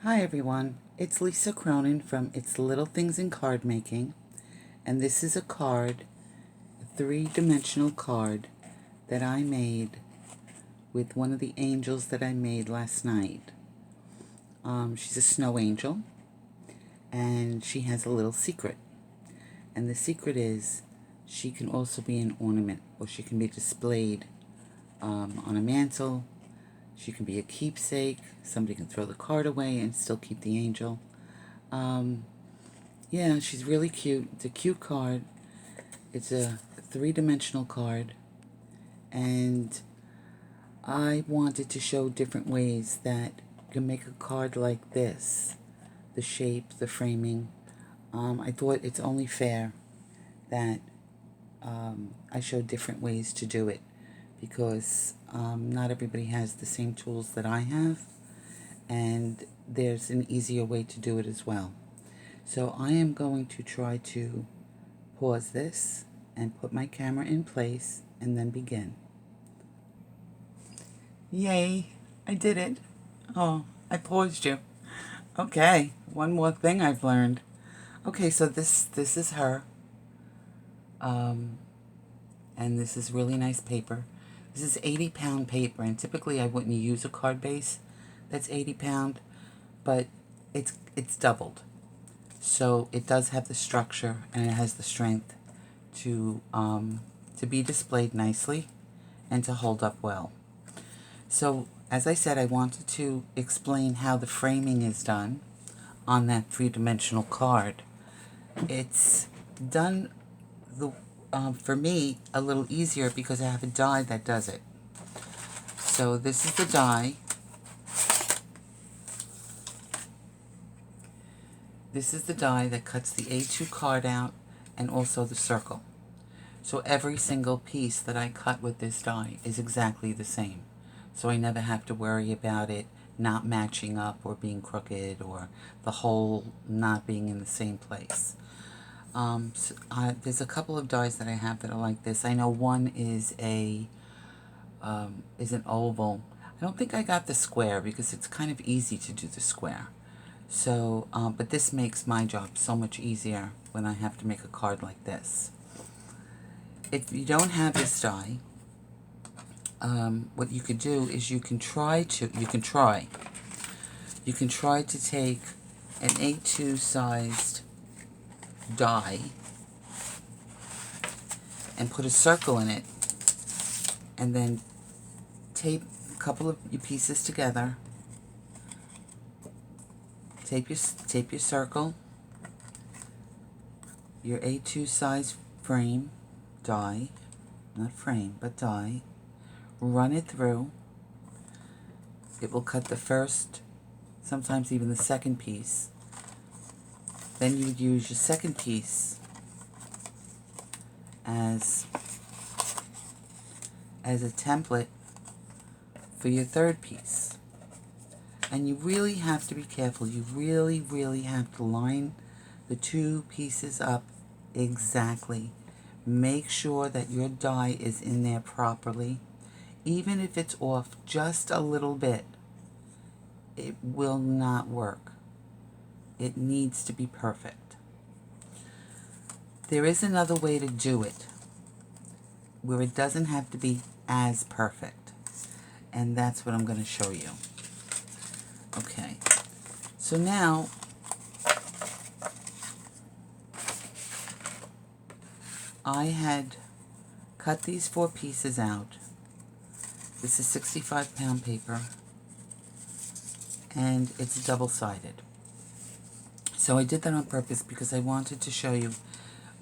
Hi everyone, it's Lisa Cronin from It's Little Things in Card Making, and this is a card, a three-dimensional card that I made with one of the angels that I made last night. She's a snow angel, and she has a little secret, and the secret is she can also be an ornament, or she can be displayed on a mantle. She can be a keepsake. Somebody can throw the card away and still keep the angel. Yeah, she's really cute. It's a cute card. It's a three-dimensional card. And I wanted to show different ways that you can make a card like this. The shape, the framing. I thought it's only fair that I show different ways to do it, because not everybody has the same tools that I have, and there's an easier way to do it as well. So I am going to try to pause this and put my camera in place and then begin. Yay, I did it. Oh, I paused you. Okay, one more thing I've learned. Okay, so this is her. And this is really nice paper. This is 80-pound paper, and typically I wouldn't use a card base that's 80-pound, but it's doubled. So it does have the structure and it has the strength to be displayed nicely and to hold up well. So as I said, I wanted to explain how the framing is done on that three-dimensional card. It's done for me a little easier because I have a die that does it. So this is the die. This is the die that cuts the A2 card out and also the circle. So every single piece that I cut with this die is exactly the same. So I never have to worry about it not matching up or being crooked or the hole not being in the same place. There's a couple of dies that I have that are like this. I know one is an oval. I don't think I got the square because it's kind of easy to do the square. So, but this makes my job so much easier when I have to make a card like this. If you don't have this die, what you could do is you can try to take an A2 sized die and put a circle in it, and then tape a couple of your pieces together. Tape your circle, your A2 size frame, die, not frame, but die. Run it through. It will cut the first, sometimes even the second piece. Then you would use your second piece as a template for your third piece. And you really have to be careful. You really, really have to line the two pieces up exactly. Make sure that your die is in there properly. Even if it's off just a little bit, it will not work. It needs to be perfect. There is another way to do it where it doesn't have to be as perfect. And that's what I'm going to show you. Okay, so now I had cut these 4 pieces out. This is 65-pound paper, and it's double-sided. So I did that on purpose because I wanted to show you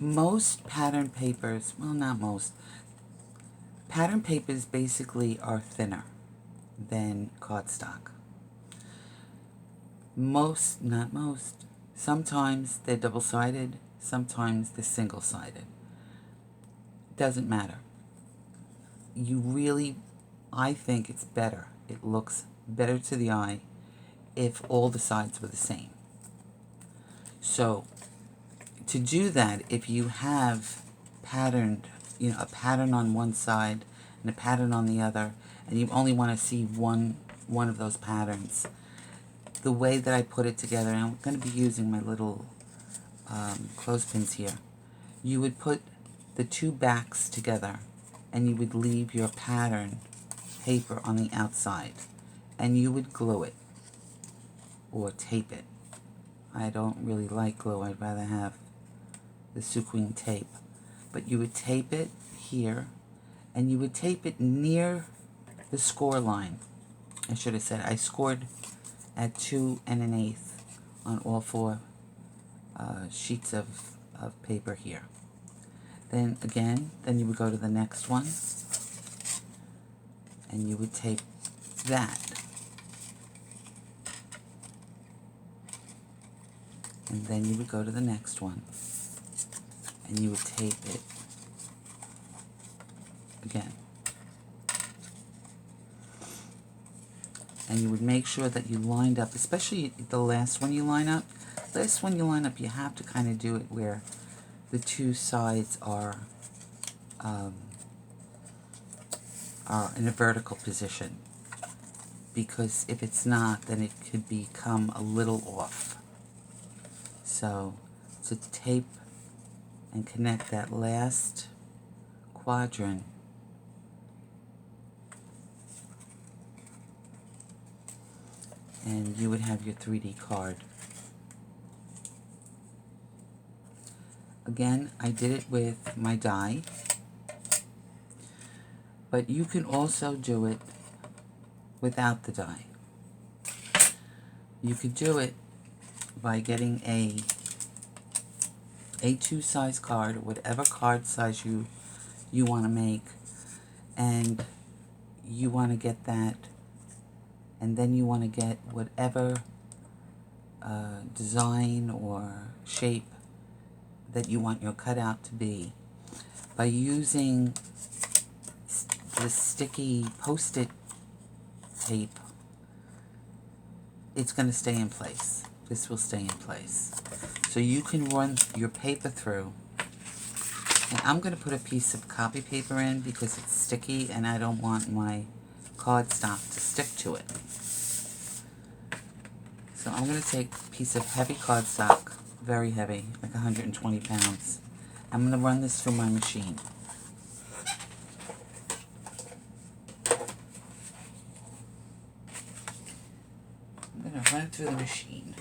most pattern papers, well, not most, pattern papers basically are thinner than cardstock. Not most. Sometimes they're double-sided, sometimes they're single-sided. Doesn't matter. I think it's better. It looks better to the eye if all the sides were the same. So, to do that, if you have a pattern on one side and a pattern on the other, and you only want to see one of those patterns, the way that I put it together, and I'm going to be using my little clothespins here. You would put the two backs together, and you would leave your pattern paper on the outside, and you would glue it or tape it. I don't really like glue. I'd rather have the sequin tape. But you would tape it here, and you would tape it near the score line. I should have said I scored at 2 1/8 on all 4 sheets of paper here. Then again, then you would go to the next one, and you would tape that. And then you would go to the next one, and you would tape it again. And you would make sure that you lined up, especially the last one you line up. Last one you line up, you have to kind of do it where the two sides are in a vertical position. Because if it's not, then it could become a little off. So, to tape and connect that last quadrant, and you would have your 3D card. Again, I did it with my die, but you can also do it without the die. You could do it by getting a A2 size card, or whatever card size you want to make, and you want to get that, and then you want to get whatever design or shape that you want your cutout to be by using the sticky Post-it tape. It's going to stay in place. This will stay in place. So you can run your paper through. And I'm going to put a piece of copy paper in because it's sticky and I don't want my cardstock to stick to it. So I'm going to take a piece of heavy cardstock, very heavy, like 120 pounds. I'm going to run this through my machine. I'm going to run it through the machine.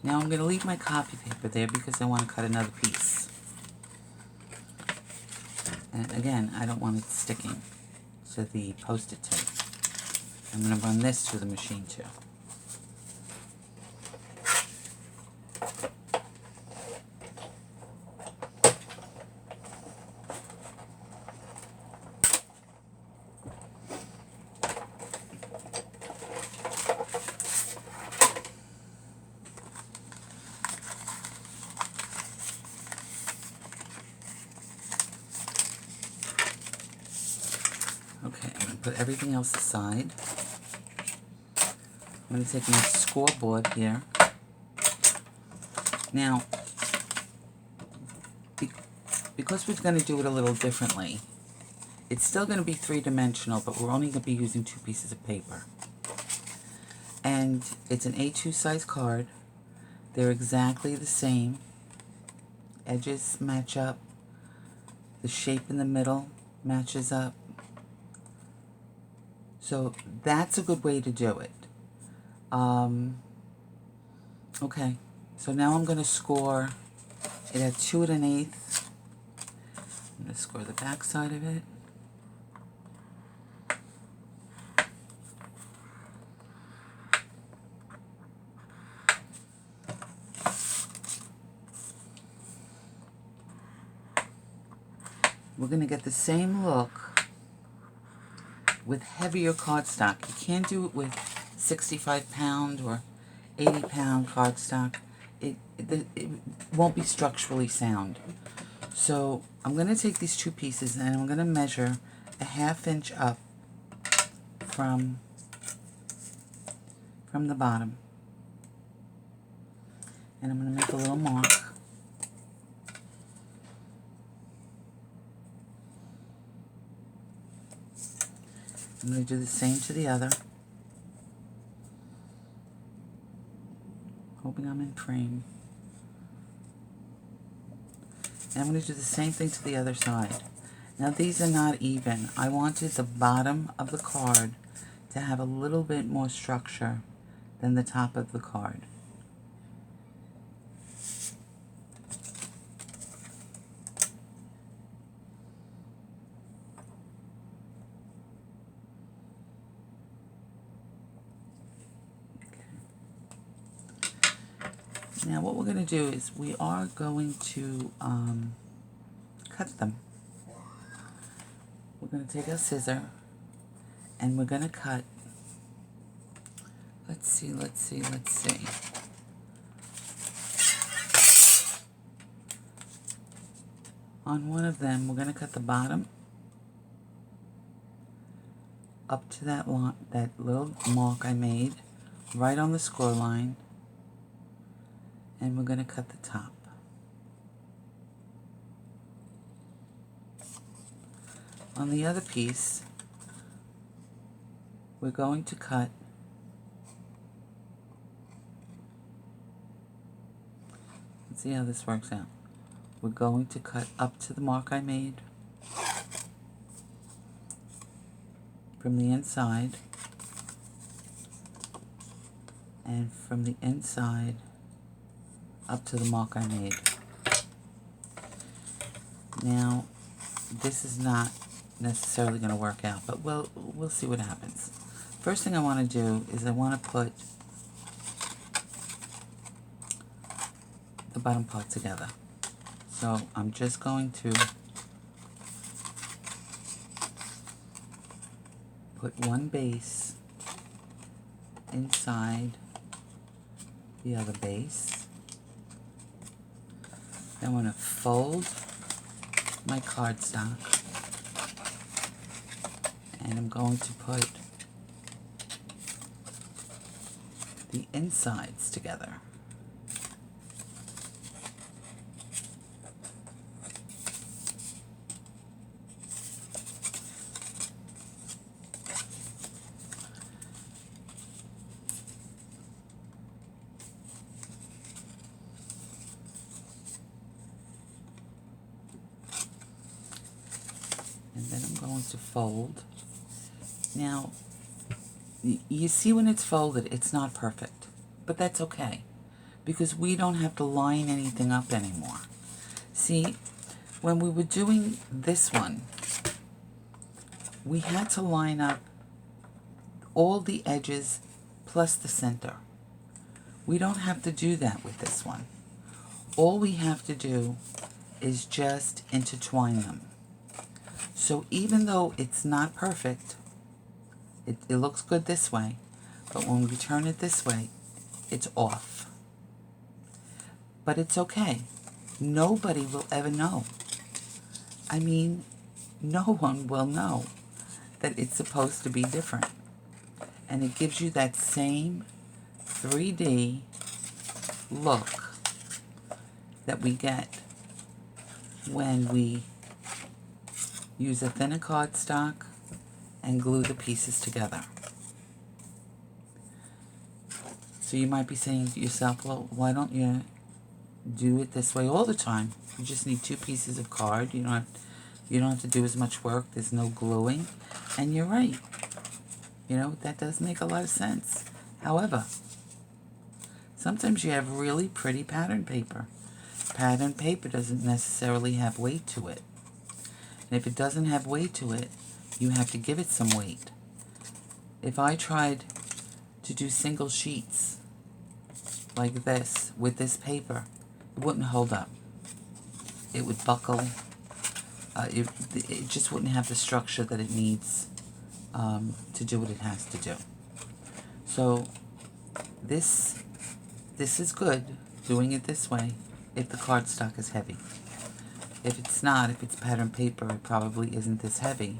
Now I'm going to leave my copy paper there because I want to cut another piece. And again, I don't want it sticking to the Post-it tape. I'm going to run this through the machine too. Okay, I'm going to put everything else aside. I'm going to take my scoreboard here. Now, because we're going to do it a little differently, it's still going to be three-dimensional, but we're only going to be using 2 pieces of paper. And it's an A2 size card. They're exactly the same. Edges match up. The shape in the middle matches up. So that's a good way to do it. Okay, so now I'm going to score it at 2 1/8. I'm going to score the back side of it. We're going to get the same look with heavier cardstock. You can't do it with 65-pound or 80-pound cardstock. it won't be structurally sound. So I'm going to take these two pieces and I'm going to measure a 1/2 inch up from the bottom. And I'm going to make a little mark. I'm going to do the same to the other. Hoping I'm in frame. And I'm going to do the same thing to the other side. Now these are not even. I wanted the bottom of the card to have a little bit more structure than the top of the card. Now what we're going to do is we are going to cut them. We're going to take our scissor and we're going to cut. Let's see. On one of them, we're going to cut the bottom up to that little mark I made right on the score line. And we're going to cut the top. On the other piece, we're going to cut let's see how this works out. We're going to cut up to the mark I made from the inside, and from the inside up to the mark I made. Now, this is not necessarily going to work out, but we'll see what happens. First thing I want to do is I want to put the bottom part together. So I'm just going to put one base inside the other base. Then I'm going to fold my cardstock and I'm going to put the insides together. And then I'm going to fold. Now, you see when it's folded, it's not perfect, but that's okay, because we don't have to line anything up anymore. See, when we were doing this one, we had to line up all the edges plus the center. We don't have to do that with this one. All we have to do is just intertwine them. So even though it's not perfect, it looks good this way, but when we turn it this way, it's off. But it's okay. Nobody will ever know. I mean, no one will know that it's supposed to be different. And it gives you that same 3D look that we get when we use a thinner cardstock and glue the pieces together. So you might be saying to yourself, well, why don't you do it this way all the time? You just need 2 pieces of card. You don't have to do as much work. There's no gluing. And you're right. You know, that does make a lot of sense. However, sometimes you have really pretty pattern paper. Pattern paper doesn't necessarily have weight to it. And if it doesn't have weight to it, you have to give it some weight. If I tried to do single sheets like this with this paper, it wouldn't hold up. It would buckle. It just wouldn't have the structure that it needs to do what it has to do. So this is good, doing it this way if the cardstock is heavy. If it's not, if it's pattern paper, it probably isn't this heavy,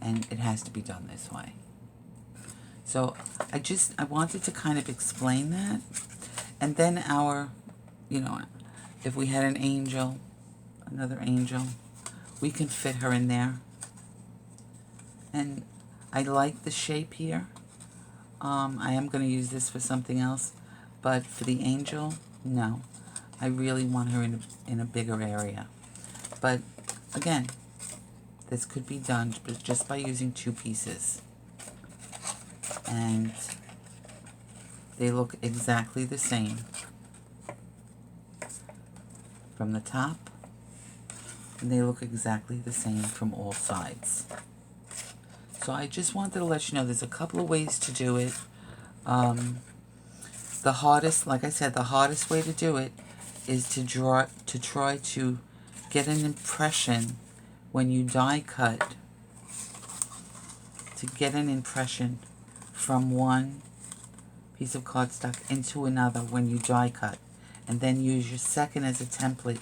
and it has to be done this way. So I wanted to kind of explain that. And then if we had an angel, another angel, we can fit her in there. And I like the shape here. I am going to use this for something else, but for the angel, no. I really want her in a bigger area. But again, this could be done just by using 2 pieces. And they look exactly the same from the top, and they look exactly the same from all sides. So I just wanted to let you know there's a couple of ways to do it. The hardest, like I said, the hardest way to do it is to try to get an impression when you die cut, to get an impression from one piece of cardstock into another when you die cut, and then use your second as a template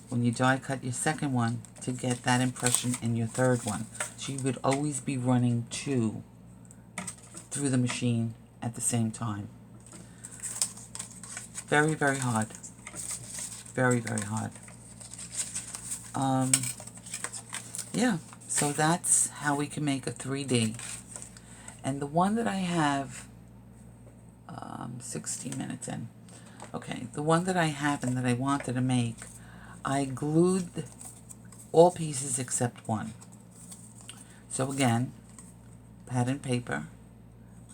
when you die cut your second one to get that impression in your third one. So you would always be running 2 through the machine at the same time. Very, very hard. Very, very hard. Yeah, so that's how we can make a 3D. And the one that I have, 16 minutes in. Okay, the one that I have and that I wanted to make, I glued all pieces except one. So again, pattern paper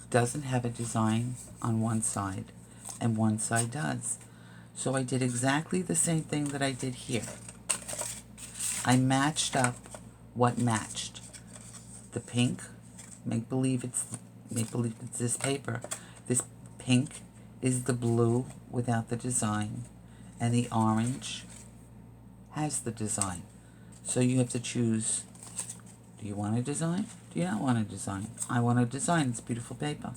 doesn't have a design on one side, and one side does. So I did exactly the same thing that I did here. I matched up what matched. The pink, make believe it's this paper. This pink is the blue without the design, and the orange has the design. So you have to choose, do you want a design? Do you not want a design? I want a design. It's beautiful paper.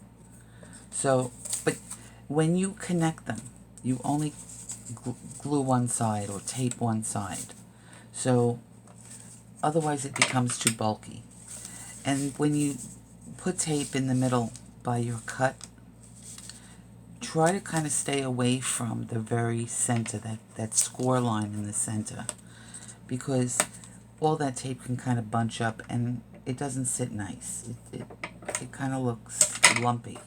So, but when you connect them, you only glue one side or tape one side. So otherwise it becomes too bulky. And when you put tape in the middle by your cut, try to kind of stay away from the very center, that score line in the center, because all that tape can kind of bunch up and it doesn't sit nice. It kind of looks lumpy.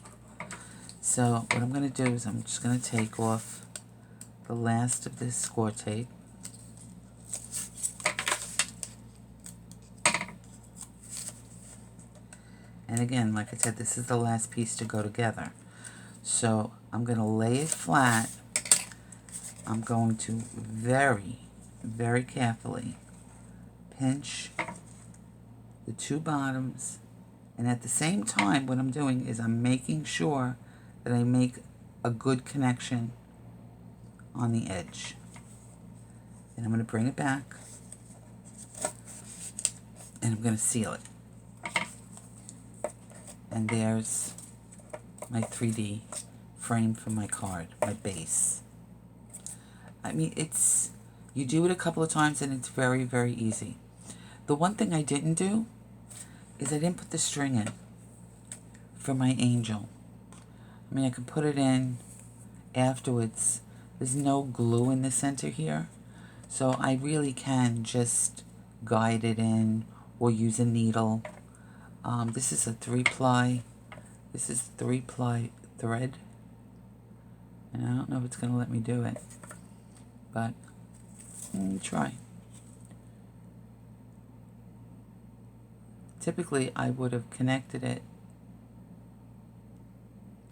So what I'm going to do is I'm just going to take off the last of this score tape. And again, like I said, this is the last piece to go together. So I'm going to lay it flat. I'm going to very, very carefully pinch the 2 bottoms. And at the same time, what I'm doing is I'm making sure that I make a good connection on the edge. And I'm going to bring it back. And I'm going to seal it. And there's my 3D frame for my card, my base. I mean, you do it a couple of times and it's very, very easy. The one thing I didn't do is I didn't put the string in for my angel. I mean, I could put it in afterwards. There's no glue in the center here, so I really can just guide it in or use a needle. This is a 3-ply. This is 3-ply thread. And I don't know if it's going to let me do it. But, try. Typically, I would have connected it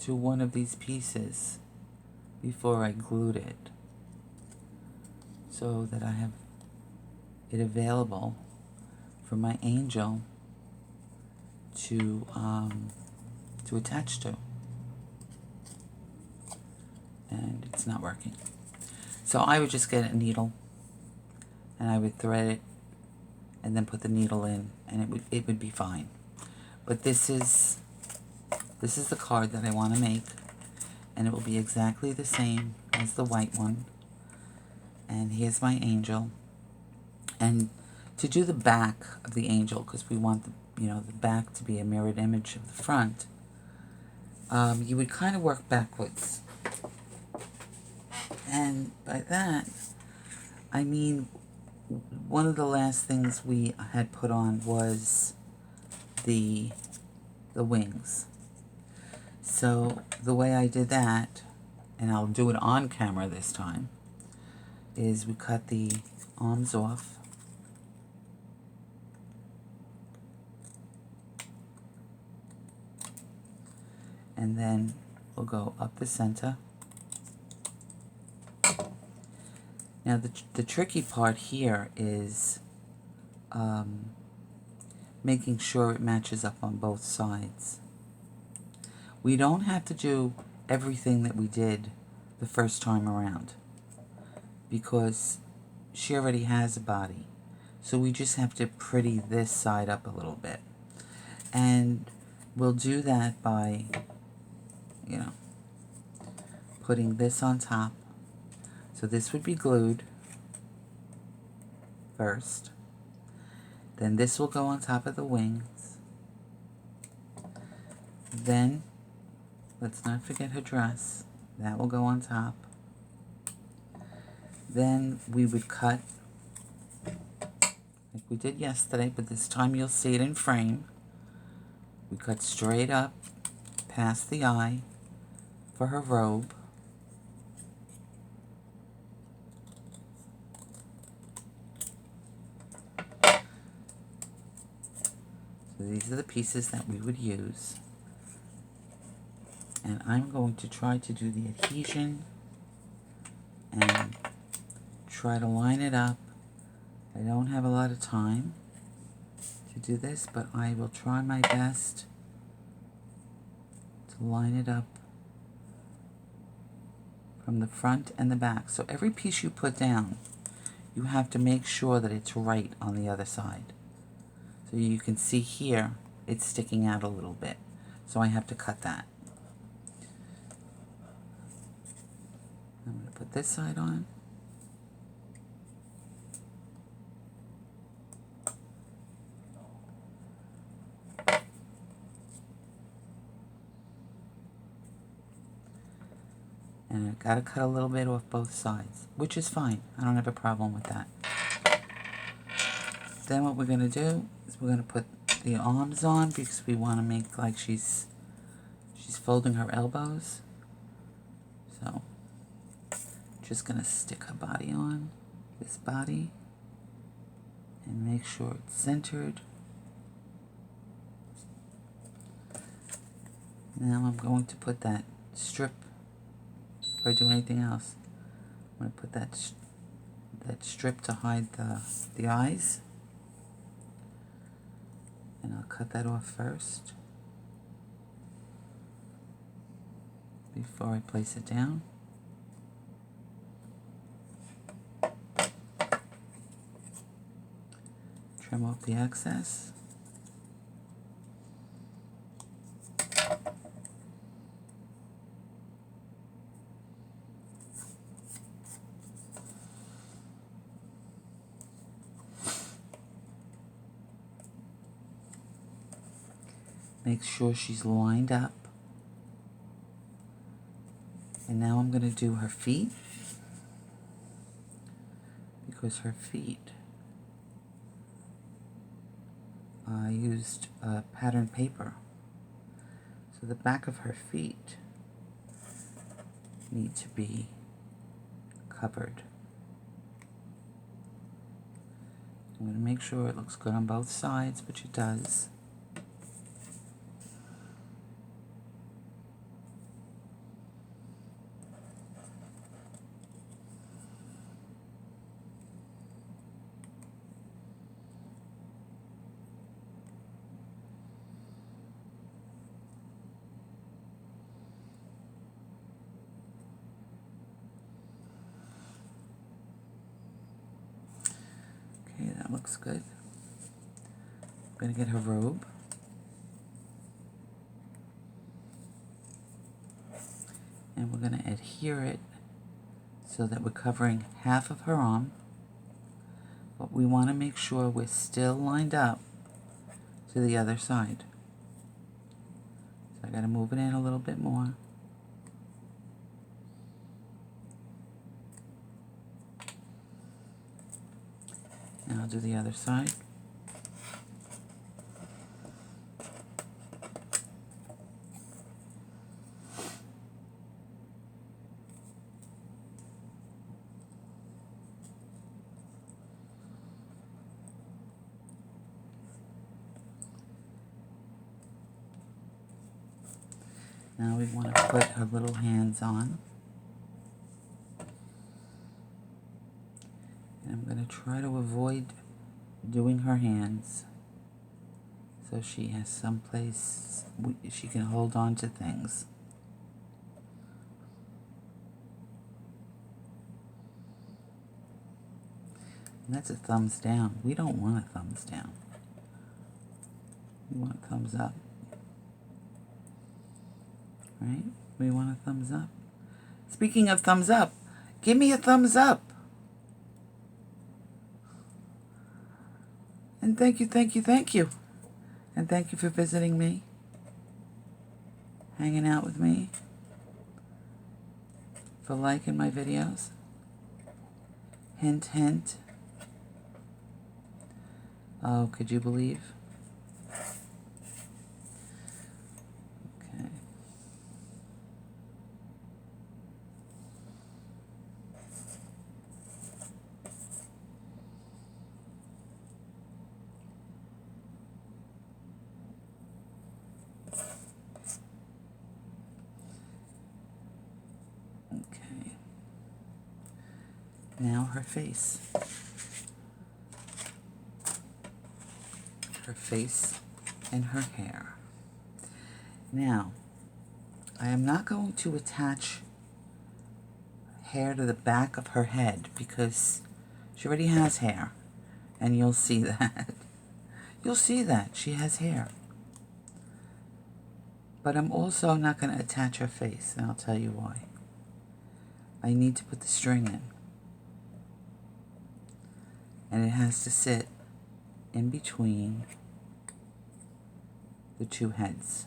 to one of these pieces before I glued it, so that I have it available for my angel to attach to. And it's not working. So I would just get a needle and I would thread it and then put the needle in, and it would be fine. But this is the card that I want to make, and it will be exactly the same as the white one. And here's my angel. And to do the back of the angel, because we want the back to be a mirrored image of the front, you would kind of work backwards. And by that, I mean, one of the last things we had put on was the wings. So the way I did that, and I'll do it on camera this time, is we cut the arms off. And then we'll go up the center. Now the tricky part here is making sure it matches up on both sides. We don't have to do everything that we did the first time around, because she already has a body. So we just have to pretty this side up a little bit. And we'll do that by, putting this on top. So this would be glued first. Then this will go on top of the wings. Then, let's not forget her dress. That will go on top. Then we would cut, like we did yesterday, but this time you'll see it in frame. We cut straight up past the eye for her robe. So these are the pieces that we would use. And I'm going to try to do the adhesion and try to line it up. I don't have a lot of time to do this, but I will try my best to line it up from the front and the back. So every piece you put down, you have to make sure that it's right on the other side. So you can see here, it's sticking out a little bit. So I have to cut that. I'm going to put this side on. And I've got to cut a little bit off both sides, which is fine. I don't have a problem with that. Then what we're going to do is we're going to put the arms on, because we want to make like she's folding her elbows. So just going to stick her body on, this body, and make sure it's centered. Now I'm going to put that strip, before I do anything else, I'm going to put that strip to hide the eyes. And I'll cut that off first before I place it down. Trim off the excess. Make sure she's lined up. And now I'm going to do her feet, because her feet, I used pattern paper. So the back of her feet need to be covered. I'm going to make sure it looks good on both sides, which it does. Okay, that looks good. I'm going to get her robe. And we're going to adhere it so that we're covering half of her arm. But we want to make sure we're still lined up to the other side. So I got to move it in a little bit more. And I'll do the other side. Now we want to put her little hands on. And I'm going to try to avoid doing her hands so she has some place she can hold on to things. And that's a thumbs down. We don't want a thumbs down. We want a thumbs up. Right? We want a thumbs up. Speaking of thumbs up, give me a thumbs up. And thank you, thank you, thank you. And thank you for visiting me, hanging out with me, for liking my videos. Hint, hint. Oh, could you believe? Okay. Okay. Now her face. Her face and her hair. Now, I am not going to attach hair to the back of her head because she already has hair, and you'll see that. You'll see that she has hair. But I'm also not going to attach her face, and I'll tell you why. I need to put the string in. And it has to sit in between the two heads.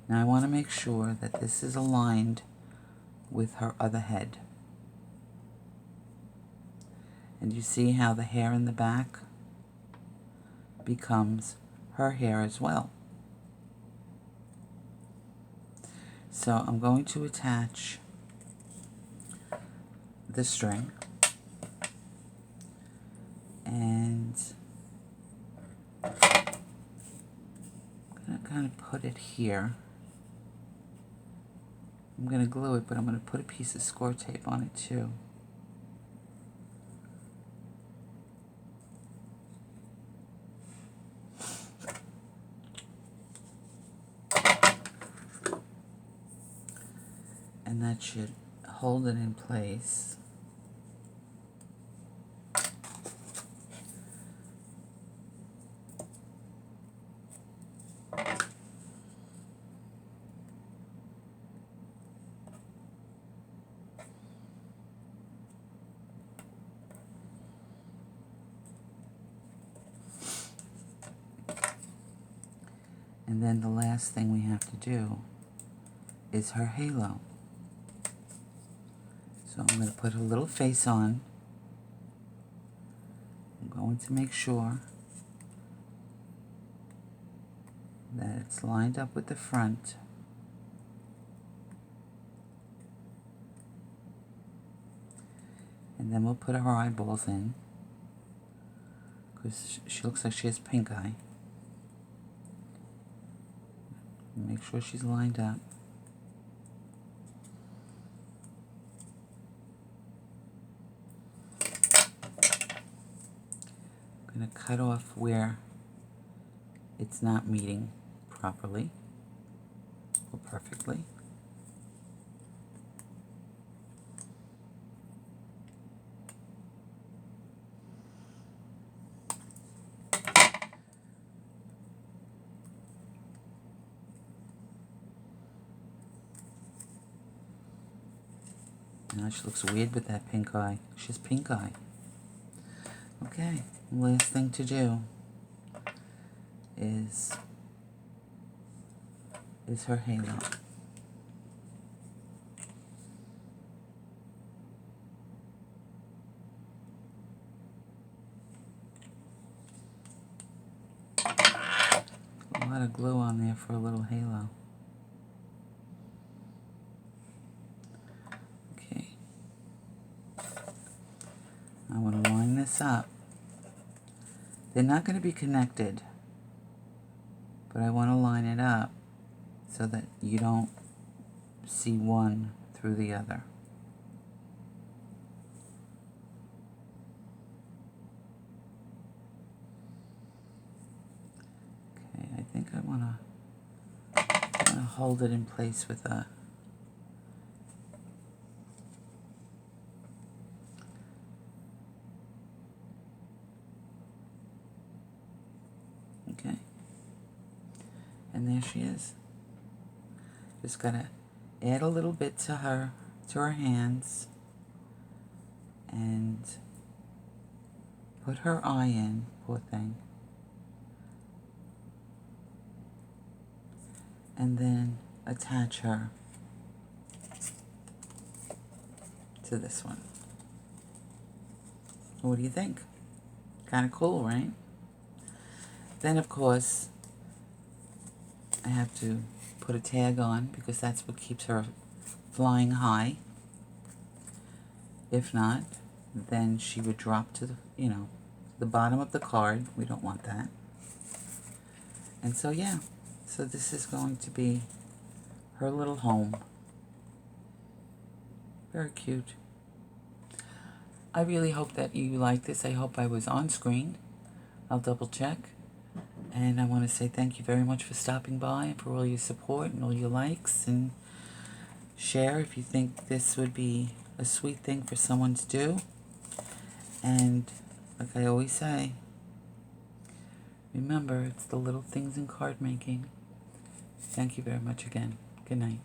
Now I want to make sure that this is aligned with her other head. And you see how the hair in the back becomes her hair as well. So I'm going to attach the string, and I'm going to kind of put it here. I'm going to glue it, but I'm going to put a piece of score tape on it too. And that should hold it in place. And then the last thing we have to do is her halo. So I'm going to put her little face on. I'm going to make sure that it's lined up with the front. And then we'll put her eyeballs in, because she looks like she has pink eye. Make sure she's lined up. I'm going to cut off where it's not meeting properly or perfectly. Now she looks weird with that pink eye. She has pink eye. Okay, last thing to do is her halo. A lot of glue on there for a little halo. Okay. I want to line this up. They're not going to be connected, but I want to line it up so that you don't see one through the other. Okay, I think I want to hold it in place with a okay. And there she is. Just gotta add a little bit to her hands and put her eye in, poor thing. And then attach her to this one. What do you think? Kind of cool, right? Then, of course, I have to put a tag on because that's what keeps her flying high. If not, then she would drop to the, the bottom of the card. We don't want that. And so, yeah. So this is going to be her little home. Very cute. I really hope that you like this. I hope I was on screen. I'll double check. And I want to say thank you very much for stopping by and for all your support and all your likes, and share if you think this would be a sweet thing for someone to do. And like I always say, remember, it's the little things in card making. Thank you very much again. Good night.